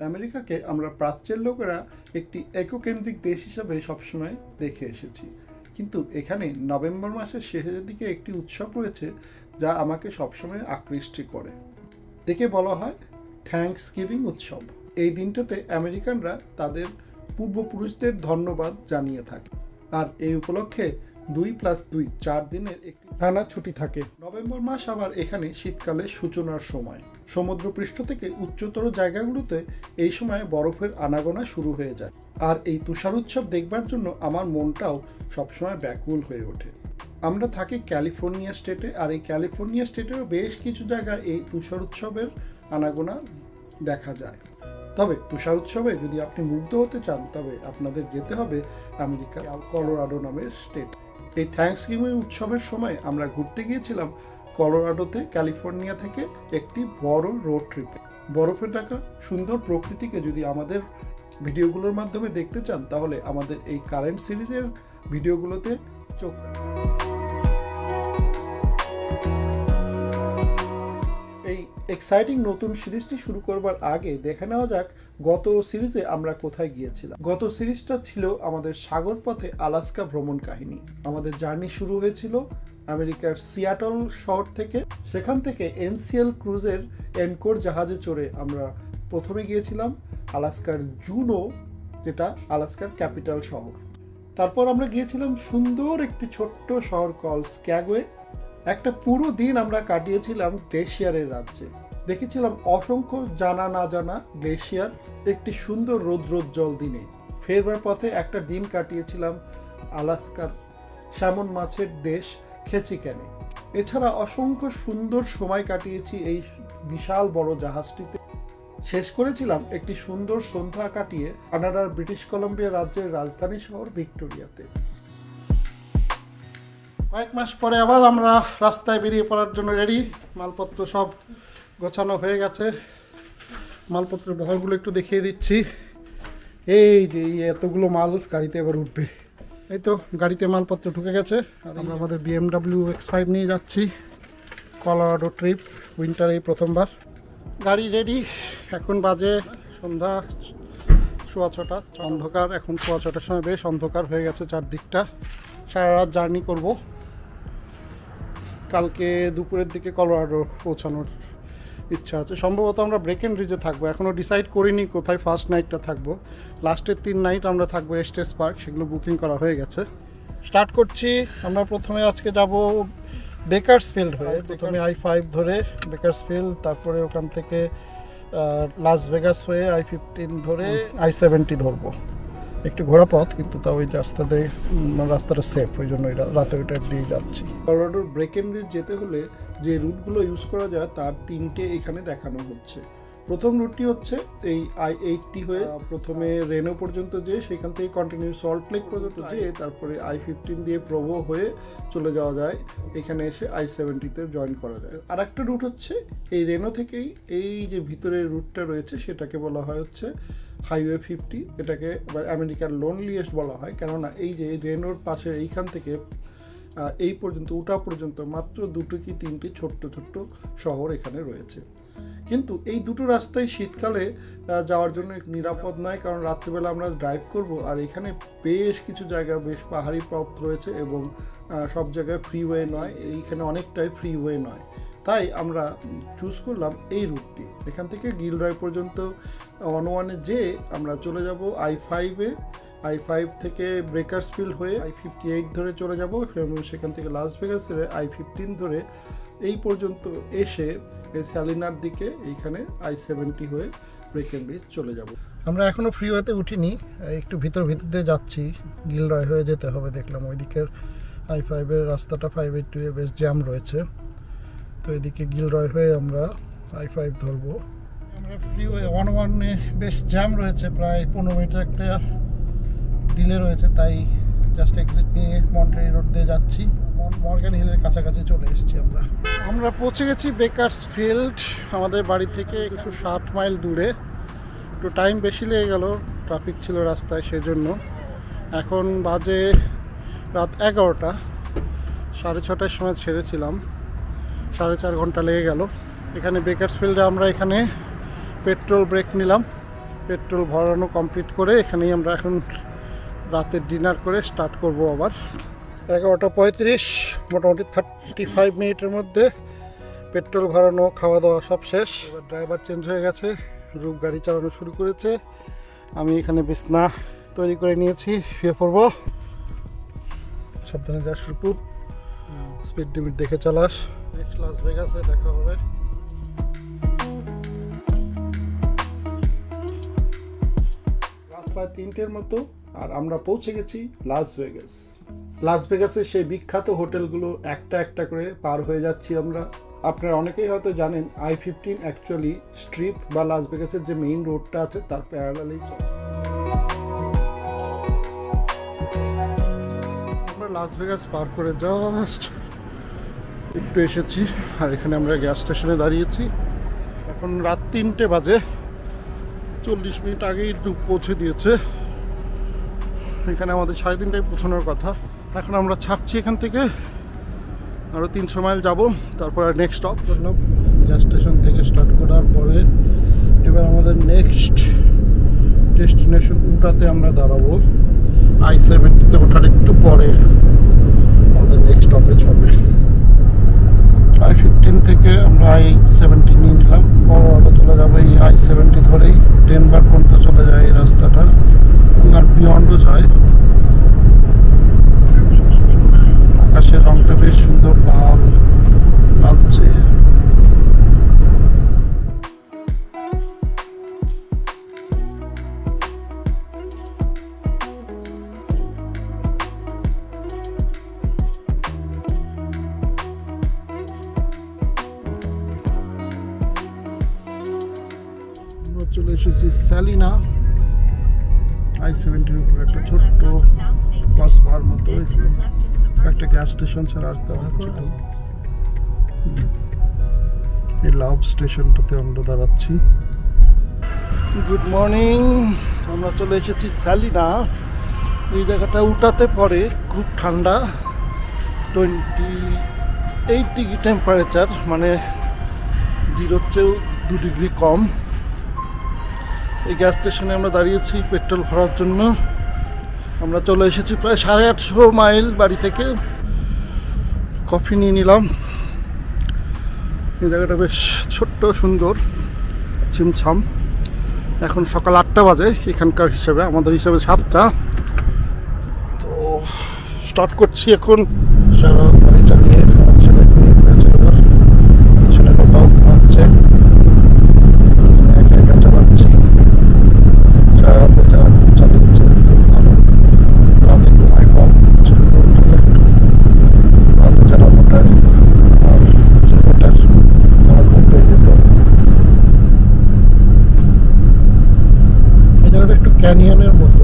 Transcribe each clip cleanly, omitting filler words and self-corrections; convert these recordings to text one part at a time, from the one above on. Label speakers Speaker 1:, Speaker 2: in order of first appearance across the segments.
Speaker 1: আমেরিকাকে আমরা প্রাচ্যের লোকেরা একটি এককেন্দ্রিক দেশ হিসাবে সবসময় দেখে এসেছি, কিন্তু এখানে নভেম্বর মাসের শেষের দিকে একটি উৎসব রয়েছে যা আমাকে সবসময় আকৃষ্ট করে। একে বলা হয় থ্যাঙ্কসগিভিং উৎসব। এই দিনটাতে আমেরিকানরা তাদের পূর্বপুরুষদের ধন্যবাদ জানিয়ে থাকে, আর এই উপলক্ষে 2+2 4 দিনের একটি টানা ছুটি থাকে। নভেম্বর মাস আবার এখানে শীতকালের সূচনার সময়। সমুদ্রপৃষ্ঠ থেকে উচ্চতর জায়গাগুলোতে এই সময় বরফের আনাগোনা শুরু হয়ে যায়, আর এই তুষার উৎসব দেখবার জন্য আমার মনটাও সবসময় ব্যাকুল হয়ে ওঠে। আমরা থাকি ক্যালিফোর্নিয়া স্টেটে, আর এই ক্যালিফোর্নিয়া স্টেটেরও বেশ কিছু জায়গায় এই তুষার উৎসবের আনাগোনা দেখা যায়। তবে তুষার উৎসবে যদি আপনি মুগ্ধ হতে চান তবে আপনাদের যেতে হবে আমেরিকার কলোরাডো নামের স্টেট। এই থ্যাঙ্কসগিভিং উৎসবের সময় আমরা ঘুরতে গিয়েছিলাম কলোরাডোতে, ক্যালিফোর্নিয়া থেকে একটি বড় রোড ট্রিপে। বরফে ঢাকা সুন্দর প্রকৃতিকে যদি আমাদের ভিডিওগুলোর মাধ্যমে দেখতে চান তাহলে আমাদের এই কারেন্ট সিরিজের ভিডিওগুলোতে চোখ রাখুন। এই এক্সাইটিং নতুন সিরিজটি শুরু করবার আগে দেখে নেওয়া যাক গত সিরিজে আমরা কোথায় গিয়েছিলাম। গত সিরিজটা ছিল আমাদের সাগর পথে আলাস্কা ভ্রমণ কাহিনী। আমাদের জার্নি শুরু হয়েছিল আমেরিকার সিয়াটল শহর থেকে। সেখান থেকে এনসিএল ক্রুজের এনকোর জাহাজে চড়ে আমরা প্রথমে গিয়েছিলাম আলাস্কার জুনো, যেটা আলাস্কার ক্যাপিটাল শহর। তারপর আমরা গিয়েছিলাম সুন্দর একটি ছোট্ট শহর কল স্ক্যাগওয়ে। একটা পুরো দিন আমরা কাটিয়েছিলাম গ্লেশিয়ারের রাজ্যে। দেখেছিলাম অসংখ্য জানা না জানা গ্লেশিয়ার একটি সুন্দর রৌদ্রোজ্জ্বল দিনে। ফেরবার পথে একটা দিন কাটিয়েছিলাম আলাস্কার স্যামন মাছের দেশ খেচিক্যানে। এছাড়া অসংখ্য সুন্দর সময় কাটিয়েছি এই বিশাল বড় জাহাজটিতে। শেষ করেছিলাম একটি সুন্দর সন্ধ্যা কাটিয়ে কানাডার ব্রিটিশ কলম্বিয়া রাজ্যের রাজধানী শহর ভিক্টোরিয়াতে। কয়েক মাস পরে আবার আমরা রাস্তায় বেরিয়ে পড়ার জন্য রেডি। মালপত্র সব গোছানো হয়ে গেছে। মালপত্রের বহরগুলো একটু দেখিয়ে দিচ্ছি। এই যে এতগুলো মাল গাড়িতে এবার উঠবে। এই তো গাড়িতে মালপত্র ঢুকে গেছে। আর আমরা আমাদের BMW X5 নিয়ে যাচ্ছি কলোরাডো ট্রিপ, উইন্টার এই প্রথমবার। গাড়ি রেডি। এখন বাজে সন্ধ্যা 6:15। অন্ধকার এখন 6:15 সময় বেশ অন্ধকার হয়ে গেছে চারদিকটা। সারা রাত জার্নি করব। কালকে দুপুরের দিকে কলোরাডো পৌঁছানোর ইচ্ছা আছে। সম্ভবত আমরা ব্রেকেনরিজে থাকবো। এখনও ডিসাইড করিনি কোথায় ফার্স্ট নাইটটা থাকবো। লাস্টের 3 নাইট আমরা থাকবো এস্টেস পার্ক, সেগুলো বুকিং করা হয়ে গেছে। স্টার্ট করছি। আমরা প্রথমে আজকে যাব বেকারসফিল্ড হয়ে, প্রথমে I-5 ধরে বেকারসফিল্ড, তারপরে ওখান থেকে লাস ভেগাস হয়ে I-15 ধরে I-70 ধরবো। একটু ঘোরা পথ, কিন্তু তাও ওই রাস্তাটা সেফ, ওই জন্য রাতে ওইটা দিয়ে যাচ্ছি। কলোরাডোর ব্রেকেনরিজ যেতে হলে যে রুটগুলো ইউজ করা যায় তার 3টে এখানে দেখানো হচ্ছে। প্রথম রুটটি হচ্ছে এই I-80 হয়ে প্রথমে রেনো পর্যন্ত যেয়ে সেখান থেকে কন্টিনিউ সল্ট লেক পর্যন্ত যেয়ে তারপরে I-15 দিয়ে প্রভো হয়ে চলে যাওয়া যায়। এখানে এসে I-70তে জয়েন করা যায়। আর একটা রুট হচ্ছে এই রেনো থেকেই এই যে ভিতরের রুটটা রয়েছে সেটাকে বলা হয় হচ্ছে হাইওয়ে 50। এটাকে আমেরিকার লোনলিয়েস্ট বলা হয়, কেননা এই যে রেনোর পাশে এইখান থেকে এই পর্যন্ত উটা পর্যন্ত মাত্র 2 কি 3টি ছোট্ট ছোট্ট শহর এখানে রয়েছে। কিন্তু এই দুটো রাস্তায় শীতকালে যাওয়ার জন্য নিরাপদ নয়, কারণ রাত্রিবেলা আমরা ড্রাইভ করব, আর এখানে বেশ কিছু জায়গা বেশ পাহাড়ি পথ রয়েছে এবং সব জায়গায় ফ্রিওয়ে নয়, এইখানে অনেকটাই ফ্রিওয়ে নয়। তাই আমরা চুজ করলাম এই রুটটি। এখান থেকে গিলরয় পর্যন্ত 101-এ যেয়ে আমরা চলে যাব I-5-এ। I-5 থেকে বেকারসফিল্ড হয়ে I-58 ধরে চলে যাব এবং সেখান থেকে লাস ভেগাসের I-15 ধরে এই পর্যন্ত এসে স্যালিনার দিকে এইখানে I-70 হয়ে ব্রেকেনরিজ চলে যাব। আমরা এখনও ফ্রিওয়েতে উঠিনি, একটু ভিতর দিয়ে যাচ্ছি। গিলরয় হয়ে যেতে হবে, দেখলাম ওইদিকের I-5-এর রাস্তাটা 582-এ বেশ জ্যাম রয়েছে, তো এদিকে গিলরয় হয়ে আমরা I-5 ধরবো। আমরা ফ্রিওয়ে 101-এ বেশ জ্যাম রয়েছে, প্রায় 15 মিনিট একটা ডিলে রয়েছে, তাই জাস্ট এক্সিট নিয়ে মন্ট্রি রোড দিয়ে যাচ্ছি। মর্গান হিলের কাছাকাছি চলে এসেছি আমরা পৌঁছে গেছি বেকারসফিল্ড। আমাদের বাড়ি থেকে 160 মাইল দূরে। একটু টাইম বেশি লেগে গেল, ট্রাফিক ছিল রাস্তায়, সেজন্য। এখন বাজে রাত 11টা। 6:30টার সময় ছেড়েছিলাম, 4.5 ঘন্টা লেগে গেল। এখানে বেকারসফিল্ডে আমরা এখানে পেট্রোল ব্রেক নিলাম, পেট্রোল ভরানো কমপ্লিট করে এখানেই আমরা এখন রাতের ডিনার করে স্টার্ট করব আবার। 11:35, মোটামুটি 35 মিনিটের মধ্যে পেট্রোল ভরানো, খাওয়া দাওয়া সব শেষ। এবার ড্রাইভার চেঞ্জ হয়ে গেছে, রূপ গাড়ি চালানো শুরু করেছে। আমি এখানে বিছনা তৈরি করে নিয়েছি, শুয়ে পড়বো। সাবধানে যাস রূপু, স্পিড লিমিট দেখে চালাস। নেক্সট লাস ভেগাসে দেখা হবে। রাত প্রায় 3টের মতো আর আমরা পৌঁছে গেছি লাস ভেগাস। লাস ভেগাসের সেই বিখ্যাত হোটেলগুলো একটা একটা করে পার হয়ে যাচ্ছি আমরা। আপনারা অনেকেই হয়তো জানেন I-15 অ্যাকচুয়ালি স্ট্রিপ বা লাস ভেগাসের যে মেইন রোডটা আছে তার প্যারালালেই চলে। আমরা লাস ভেগাস পার করে জাস্ট একটু এসেছি আর এখানে আমরা গ্যাস স্টেশনে দাঁড়িয়েছি। এখন রাত 3টে বাজে, 40 মিনিট আগেই পৌঁছে দিয়েছে। এখানে আমাদের 3:30টায় পৌঁছানোর কথা। এখন আমরা ছাড়ছি এখান থেকে, আরও 300 মাইল যাব, তারপর নেক্সট স্টপ করলাম। গ্যাস স্টেশন থেকে স্টার্ট করার পরে এবার আমাদের নেক্সট ডেস্টিনেশন উটাতে আমরা দাঁড়াবো। I-70তে ওঠার একটু পরে আমাদের নেক্সট স্টপেজ হবে। I-15 থেকে আমরা I-70 নিয়ে নিলাম, বড় চলে যাবো এই I-70 ধরেই। ডেনভার পর্যন্ত চলে যায় এই রাস্তাটা, আর বিয়ন্ডও যায়। আকাশের রংটা বেশ সুন্দর, লাল লালচে। চলে এসেছি স্যালিনা। I-70 উপরে একটা ছোট্ট বাস ভার মতো, এখানে একটা গ্যাস স্টেশন ছাড়া আর তেমন কিছু নেই। এই লাভ স্টেশনটাতে আমরা দাঁড়াচ্ছি। গুড মর্নিং, আমরা চলে এসেছি স্যালিনা। এই জায়গাটা উঠাতে পরে খুব ঠান্ডা, 28 ডিগ্রি টেম্পারেচার, মানে 0-র চেয়েও 2 ডিগ্রি কম। এই গ্যাস স্টেশনে আমরা দাঁড়িয়েছি পেট্রোল ভরার জন্য। আমরা চলে এসেছি প্রায় 850 মাইল বাড়ি থেকে। কফি নিয়ে নিলাম। এই জায়গাটা বেশ ছোট্ট, সুন্দর, ছিমছাম। এখন সকাল 8টা বাজে এখানকার হিসেবে, আমাদের হিসেবে 7টা। তো স্টার্ট করছি এখন। সারা গাড়ি চালিয়ে পিছনে লোকটাও ঘুমাচ্ছে, একা একা চালাচ্ছি। সারা রাতে চালিয়েছে, ভালো। রাতে ঘুমায় কম, রাতে চালানোটাই আর বেটার, আমার ঘুম পেয়ে যেত। এই জায়গাটা একটু ক্যানিয়নের মতো,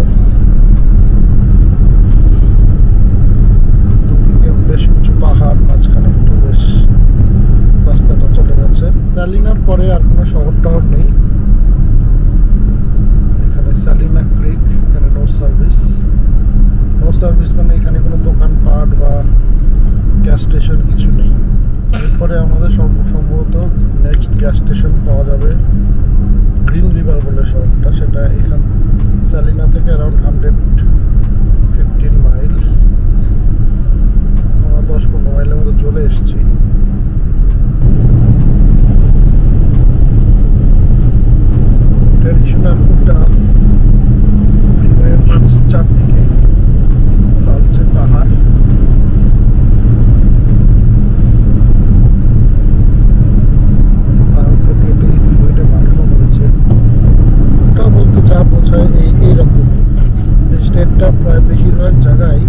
Speaker 1: দুদিকে বেশ উঁচু পাহাড়, মাঝখানে একটু বেশ রাস্তাটা চলে গেছে। স্যালিনার পরে আর কোনো শহর টহর নেই। এখানে স্যালিনা ক্রিক, এখানে নো সার্ভিস। নো সার্ভিস মানে এখানে কোনো দোকানপাট বা গ্যাস স্টেশন কিছু নেই। এরপরে আমাদের সম্ভবত নেক্সট গ্যাস স্টেশন পাওয়া যাবে গ্রিন রিভার বলে শহরটা, সেটা এখান স্যালিনা থেকে অ্যারাউন্ড 115 মাইল। আমরা 10-15 মাইলের মতো চলে এসেছি। ট্র্যাডিশনাল উটা মাছ, চারদিকে লালচে পাহাড়। পাহাড়গুলো কেটে ভিডিওটা বানানো হয়েছে। ওটা বলতে যা বোঝায় এইরকম। এই স্টেটটা প্রায় বেশিরভাগ জায়গায়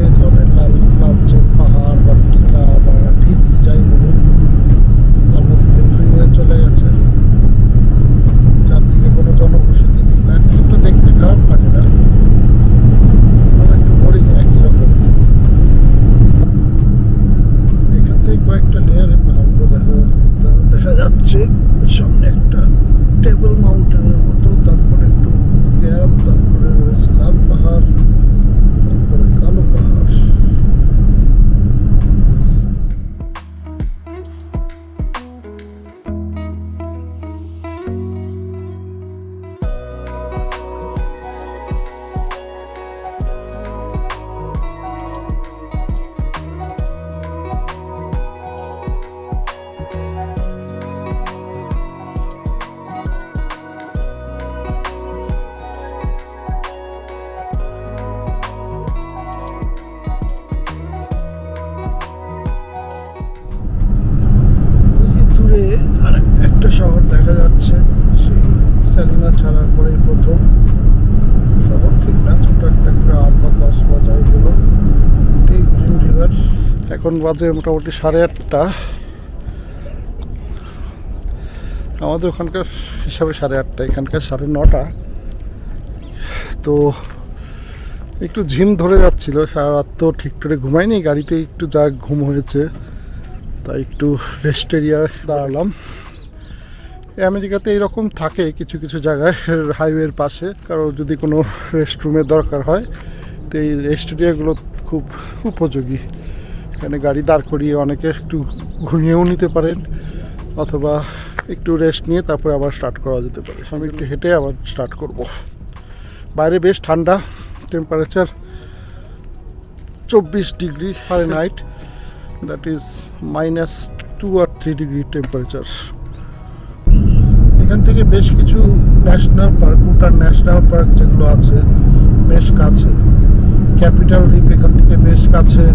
Speaker 1: এই ধরনের লালচে পাহাড় বা টিলা বা ঢিবি যাই বলুন, তার মধ্যে ফ্রিওয়ে চলে গেছে। চারদিকে এই প্রথম শহর ঠিক না, ছোট একটা গ্রাম বা কসবা যাই বলুন, এটাই গ্রিন রিভার। এখন বাজে মোটামুটি 8:30, আমাদের ওখানকার হিসাবে 8:30, এখানকার 9:30। তো একটু ঝিম ধরে যাচ্ছিল, সারা রাত তো ঠিক করে ঘুমাইনি, গাড়িতে একটু যা ঘুম হয়েছে, তাই একটু রেস্ট এরিয়ায় দাঁড়ালাম। আমেরিকাতে এইরকম থাকে কিছু কিছু জায়গায় হাইওয়ের পাশে, কারো যদি কোনো রেস্টরুমের দরকার হয় তো এই রেস্ট এরিয়াগুলো খুব উপযোগী। এখানে গাড়ি দাঁড় করিয়ে অনেকে একটু ঘুমিয়েও নিতে পারেন, অথবা একটু রেস্ট নিয়ে তারপরে আবার স্টার্ট করা যেতে পারে। আমি একটু হেঁটে আবার স্টার্ট করব। বাইরে বেশ ঠান্ডা, temperature 24 degree Fahrenheit, that is -2 or 3 degree temperature. এখান থেকে বেশ কিছু ন্যাশনাল পার্ক, উটার ন্যাশনাল পার্ক যেগুলো আছে বেশ কাছে, ক্যাপিটাল রিপ এখান থেকে বেশ কাছে।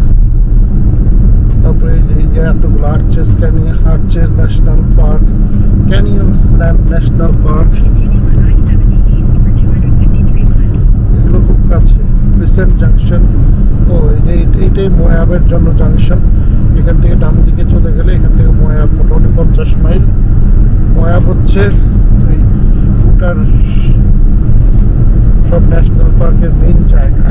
Speaker 1: তারপরে এই যে এতগুলো Arches National Park, Canyons National Park, এগুলো খুব কাছে। ক্রিসেন্ট জাংশন, এইটাই মোয়াবের জন্য জাংশন। এখান থেকে ডান দিকে চলে গেলে এখান থেকে মোয়াব মোটামুটি 50 মাইল। মোয়াব হচ্ছে ওই উটার সব ন্যাশনাল পার্কের মেইন জায়গা।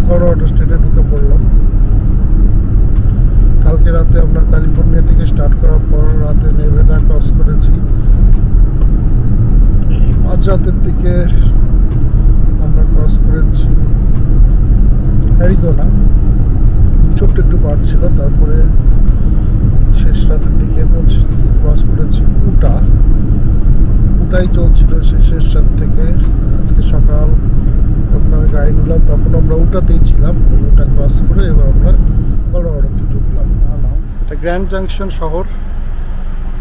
Speaker 1: কলোরাডো স্টেটে ঢুকে পড়লাম। কালকে রাতে আমরা ক্যালিফোর্নিয়া থেকে স্টার্ট করার পর রাতে নেভেদা ক্রস করেছি। মাঝরাতের দিকে আমরা ক্রস করেছি অ্যারিজোনা, ছোট্ট একটু পার্ট ছিল। তারপরে শেষ রাতের দিকে ক্রস করেছি উটাই চলছিল শেষ রাত থেকে। আজকে সকাল যখন আমি গাড়ি নিলাম তখন আমরা উটাতেই ছিলাম। এই উটা ক্রস করে এবার আমরা কলোরাডোতে ঢুকলাম। এটা গ্র্যান্ড জাংশন শহর,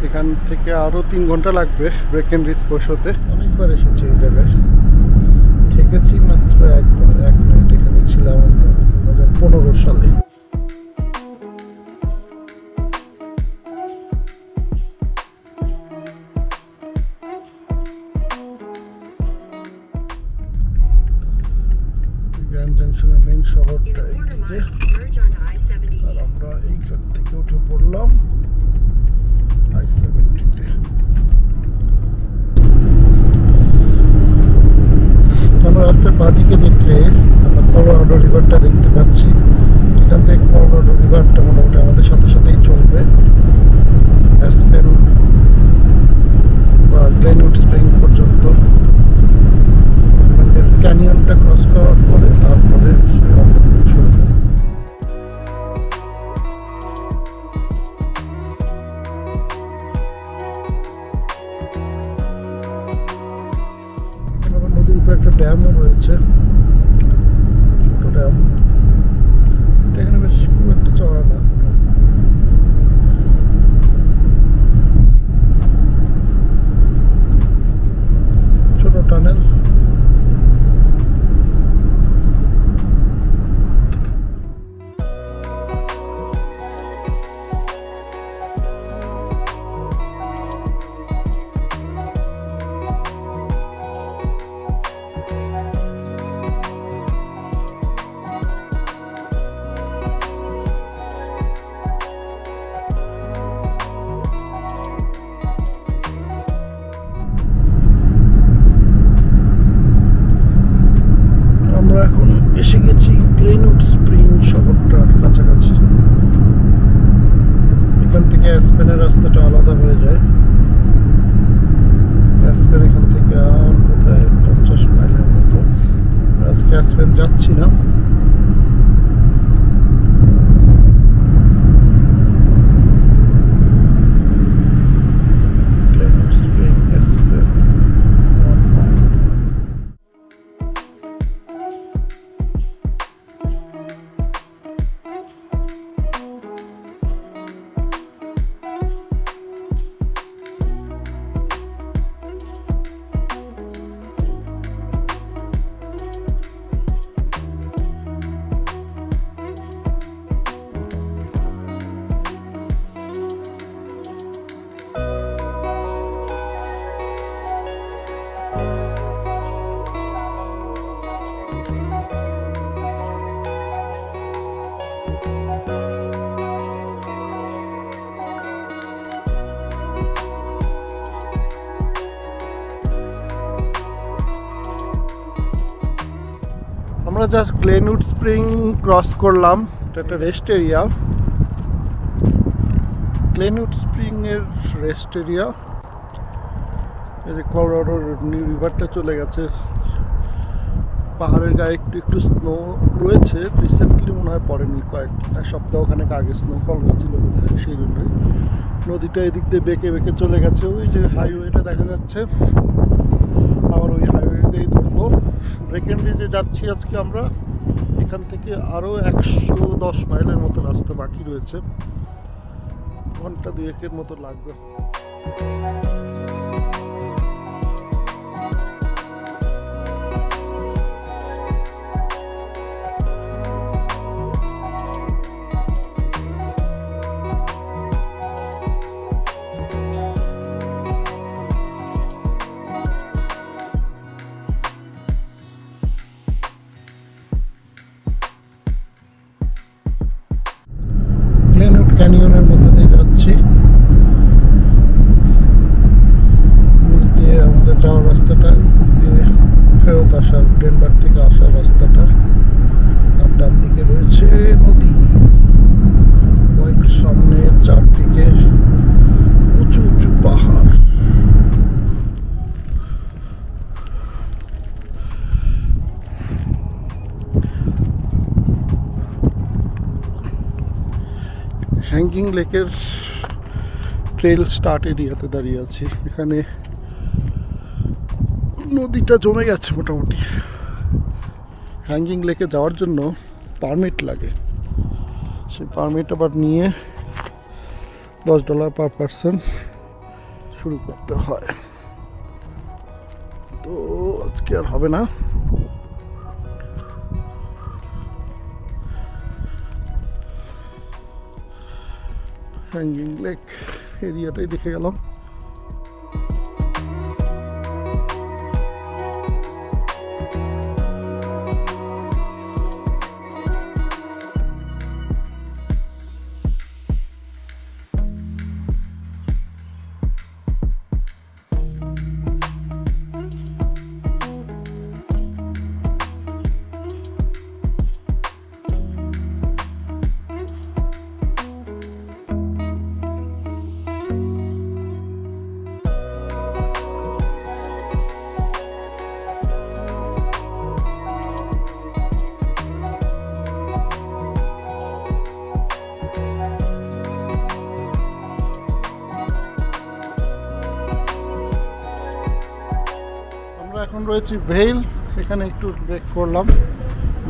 Speaker 1: এখান থেকে আরও 3 ঘন্টা লাগবে ব্রেকেনরিজ পৌঁছতে। অনেকবার এসেছি এই জায়গায়, থেকেছি মাত্র একবার, 1 নাইট এখানে ছিলাম আমরা 2015 সালে। গ্র্যান্ড জাংশনের মেইন শহরটা এইদিকে, আর আমরা এইখান থেকে উঠে পড়লাম I-70-তে। আমরা রাস্তার বাঁদিকে দেখলে আমরা কলোরাডো রিভারটা দেখতে পাচ্ছি। এখান থেকে কলোরাডো রিভারটা মোটামুটি আমাদের সাথে সাথেই চলবে অ্যাসপেন বা গ্লেনউড স্প্রিং পর্যন্ত। ক্যানিয়নটা ক্রস করার পরে তারপরে শুরু হয়। নদীর উপরে একটা ড্যামও রয়েছে, ছোট ড্যাম। এটা এখানে বেশ খুব একটা চড়া না, ছোট টানেল। আমরা এখন এসে গেছি গ্লেনউড স্প্রিং শহরটার কাছাকাছি। এখান থেকে অ্যাসপেনের রাস্তাটা আলাদা হয়ে যায়। অ্যাসপেন এখান থেকে আর বোধহয় 50 মাইলের মতো। আজকে অ্যাসপেন যাচ্ছি না। গ্লেনউড স্প্রিং অ্যাসপেন 1 মাইল। আমরা জাস্ট গ্লেনউড স্প্রিং ক্রস করলাম, এটা একটা রেস্ট এরিয়া। গ্লেনউড স্প্রিং এর রেস্ট এরিয়া। এই যে কলোরাডোর নিউ রিভারটা চলে গেছে, পাহাড়ের গায়ে একটু একটু স্নো রয়েছে, রিসেন্টলি মনে হয় পড়েনি, এক সপ্তাহখানেক আগে স্নোফল হয়েছিল বোধহয়, সেই জন্যই নদীটা এদিক দিয়ে বেঁকে বেঁকে চলে গেছে। ওই যে হাইওয়েটা দেখা যাচ্ছে, আবার ওই হাইওয়ে দিয়েই ধরবো। ব্রেকেনরিজে যাচ্ছি আজকে আমরা, এখান থেকে আরও 110 মাইলের মতো রাস্তা বাকি রয়েছে, ঘন্টা 2-1 মতো লাগবে। ক্যানিয়নের মধ্যে দিয়ে যাচ্ছি, নিচ দিয়ে আমাদের যাওয়ার রাস্তাটা দিয়ে ফেরত আসার, ডেনভার থেকে আসার রাস্তাটা। আর ডান দিকে রয়েছে নদী, ওই সামনে চারদিকে উঁচু উঁচু পাহাড়। হ্যাঙ্গিং লেকের ট্রেল স্টার্ট এরিয়াতে দাঁড়িয়ে আছি। এখানে নদীটা জমে গেছে মোটামুটি। হ্যাঙ্গিং লেকে যাওয়ার জন্য পারমিট লাগে, সেই পারমিট আবার নিয়ে $10 পার পারসন শুরু করতে হয়। তো আজকে আর হবে না। হ্যাঙ্গিং লেক এরিয়াটাই দেখে গেলাম। এখন রয়েছি ভেইল, এখানে একটু ব্রেক করলাম,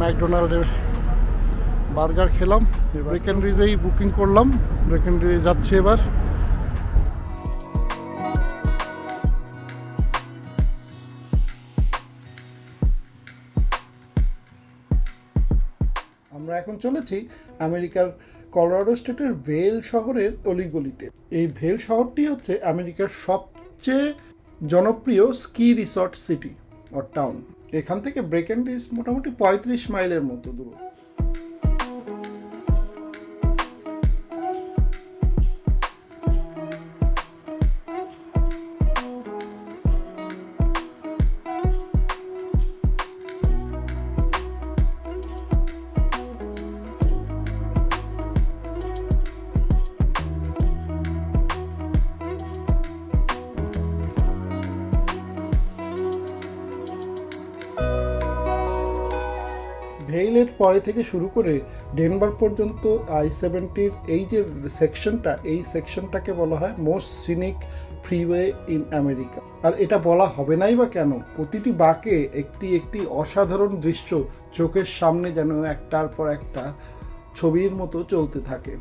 Speaker 1: ম্যাকডোনাল্ডের বার্গার খেলাম। ব্রেকেনরিজেই বুকিং করলাম, ব্রেকেনরিজে যাচ্ছি এবার। আমরা এখন চলেছি আমেরিকার কলোরাডো স্টেটের ভেল শহরের অলিগলিতে। এই ভেল শহরটি হচ্ছে আমেরিকার সবচেয়ে জনপ্রিয় ski resort city or town. এখান থেকে ব্রেকেনরিজ মোটামুটি 35 মাইলের মতো দূর। ভেইলের পরে থেকে শুরু করে ডেনভার পর্যন্ত I-70 এই যে সেকশনটা, এই সেকশনটাকে বলা হয় most scenic freeway in America. আর এটা বলা হবে নাই বা কেন, প্রতিটি বাঁকে একটি একটি অসাধারণ দৃশ্য চোখের সামনে যেন একটার পর একটা ছবির মতো চলতে থাকে।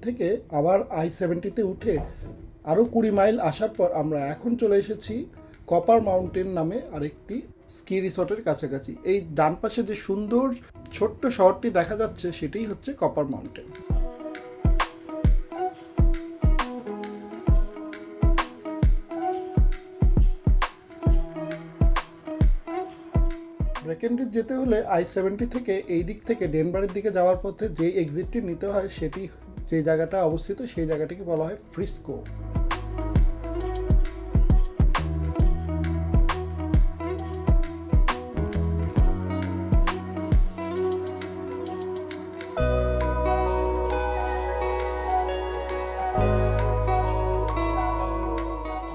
Speaker 1: থেকে আবার I-70-তে উঠে আরও 20 মাইল আসার পর আমরা এখন চলে এসেছি কপার মাউন্টেন নামে আরেকটি স্কি রিসর্টের কাছাকাছি। এই ডান পাশে যে সুন্দর ছোট্ট শহরটি দেখা যাচ্ছে সেটাই হচ্ছে কপার মাউন্টেন। ব্রেকেনরিজ যেতে হলে I-70 থেকে এই দিক থেকে ডেনভারের দিকে যাওয়ার পথে যে এক্সিটটি নিতে হয় সেটি যে জায়গাটা অবস্থিত সেই জায়গাটিকে বলা হয় ফ্রিস্কো।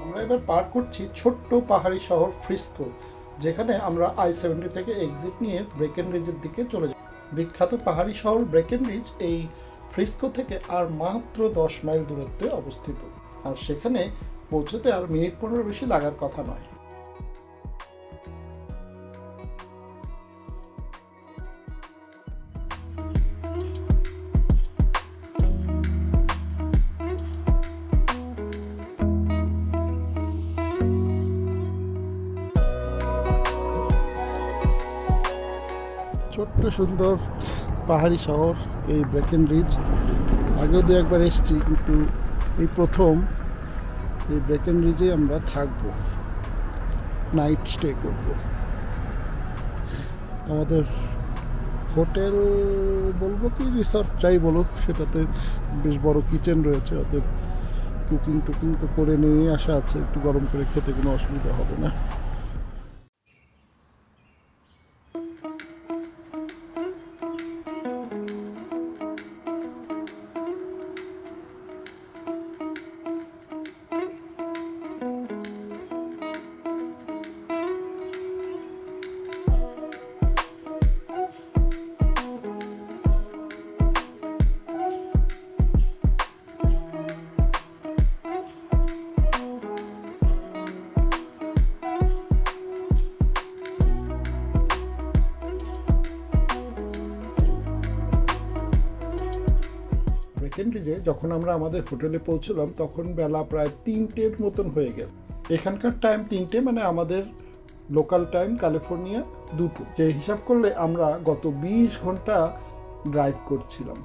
Speaker 1: আমরা এবার পার করছি ছোট্ট পাহাড়ি শহর ফ্রিস্কো, যেখানে আমরা I-70 থেকে এক্সিট নিয়ে ব্রেকেনরিজের দিকে চলে যাই। বিখ্যাত পাহাড়ি শহর ব্রেকেনরিজ এই ফ্রিস্কো থেকে আর মাত্র 10 মাইল দূরত্বে অবস্থিত, আর সেখানে পৌঁছতে আর মিনিট 15 বেশি লাগার কথা নয়। ছোট্ট সুন্দর পাহাড়ি শহর এই ব্রেকেনরিজ। আগেও দু একবার এসেছি, কিন্তু এই প্রথম এই ব্রেকেনরিজে আমরা থাকবো, নাইট স্টে করব। আমাদের হোটেল বলবো কি রিসর্ট যাই বলুক, সেটাতে বেশ বড় কিচেন রয়েছে, অতএব কুকিং টুকিং তো করে নিয়ে আসা আছে, একটু গরম করে খেতে কোনো অসুবিধা হবে না। ব্রেকেনরিজে যখন আমরা আমাদের হোটেলে পৌঁছলাম তখন বেলা প্রায় 3টের মতন হয়ে গেল। এখানকার টাইম 3টে, মানে আমাদের লোকাল টাইম ক্যালিফোর্নিয়া 2টো। যে হিসাব করলে আমরা গত 20 ঘন্টা ড্রাইভ করছিলাম।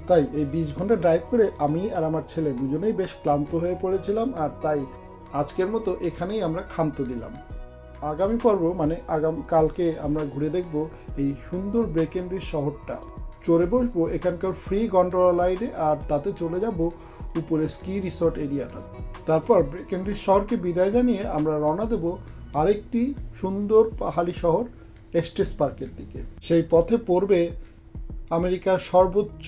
Speaker 1: তাই এই 20 ঘন্টা ড্রাইভ করে আমি আর আমার ছেলে দুজনেই বেশ ক্লান্ত হয়ে পড়েছিলাম, আর তাই আজকের মতো এখানেই আমরা ক্ষান্ত দিলাম। আগামী পর্ব মানে কালকে আমরা ঘুরে দেখব এই সুন্দর ব্রেকেনরিজ শহরটা, চড়ে বসবো এখানকার ফ্রি গন্ডোলা রাইডে, আর তাতে চলে যাব উপরে স্কি রিসর্ট এরিয়াটা। তারপর ব্রেকেনরিজ শহরকে বিদায় জানিয়ে আমরা রওনা দেব আরেকটি সুন্দর পাহাড়ি শহর এস্টেস পার্কের দিকে। সেই পথে পড়বে আমেরিকার সর্বোচ্চ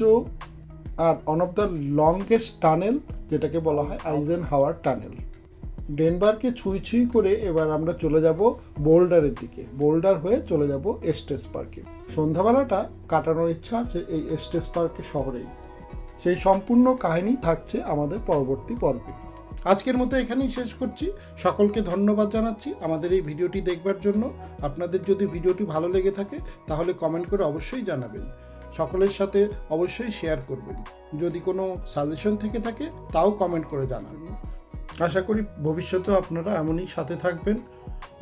Speaker 1: আর one of the longest tunnel, যেটাকে বলা হয় আইজেনহাওয়ার টানেল। ডেনভারকে ছুঁই ছুঁই করে এবার আমরা চলে যাব বোল্ডারের দিকে, বোল্ডার হয়ে চলে যাব এস্টেস পার্কে। সন্ধ্যাবেলাটা কাটানোর ইচ্ছা আছে এই এস্টেস পার্কে শহরেই। সেই সম্পূর্ণ কাহিনী থাকছে আমাদের পরবর্তী পর্বে। আজকের মতো এখানেই শেষ করছি। সকলকে ধন্যবাদ জানাচ্ছি আমাদের এই ভিডিওটি দেখবার জন্য। আপনাদের যদি ভিডিওটি ভালো লেগে থাকে তাহলে কমেন্ট করে অবশ্যই জানাবেন, সকলের সাথে অবশ্যই শেয়ার করবেন। যদি কোনো সাজেশন থেকে থাকে তাও কমেন্ট করে জানাবেন। আশা করি ভবিষ্যতেও আপনারা এমনই সাথে থাকবেন।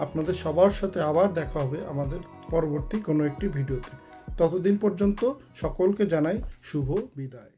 Speaker 1: আপনাদের সবার সাথে আবার দেখা হবে আমাদের পরবর্তী কোনো একটি ভিডিওতে। ততদিন পর্যন্ত সকলকে জানাই শুভ বিদায়।